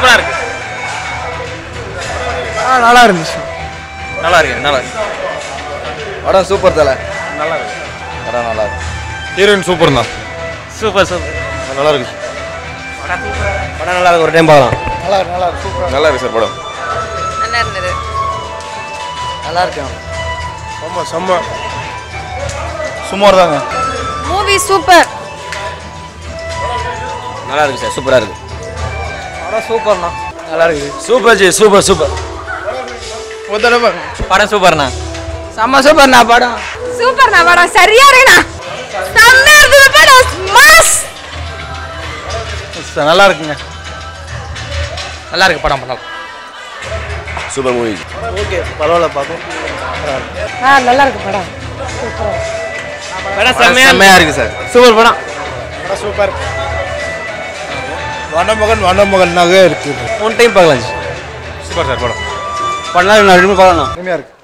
சூப்பரா இருக்கு. நல்லா இருந்துச்சு. நல்லா இருக்கு, நல்லா இருக்கு. படம் சூப்பர் தல. நல்லா இருக்கு. படம் நல்லா இருக்கு. ஹீரோயின் சூப்பர் தான். Super super. நல்லா இருக்கு. படம் நல்லா இருக்கு. ஒரு டைம் பார்க்கலாம். நல்லா இருக்கு, நல்லா இருக்கு, சூப்பர். நல்லா இருக்கு சார் படம். நல்லா இருந்தது. நல்லா இருக்கு. செம்ம சுமார் தாங்க. Movie super. நல்லா இருக்கு சார், சூப்பரா இருக்கு. படம் சூப்பர்ண்ணா. நல்லா இருக்குது. Super G, super super. ஒரு தடவை படம் சூப்பர்ண்ணா. செம்ம சூப்பர்ண்ணா படம். சூப்பர்ண்ணா படம் சரியா இருக்குண்ணா. செம்மையா இருக்குது படம். மாஸ். நல்லா இருக்குங்க. நல்லா இருக்கு படம். படம் சூப்பர் மூவி. ஓகே, பரவாயில்ல பார்ப்போம். நல்லா இருக்கு படம். படம் செம்மையா இருக்கு சார். சூப்பர் படம். படம் சூப்பர். வனமகனாக இருக்குது. ஒன் டைம் பார்க்கலாம் ஜி. சூப்பர் சார் படம். படம் நான் ரெண்டு பார்க்கலாம். அருமையாக இருக்கு.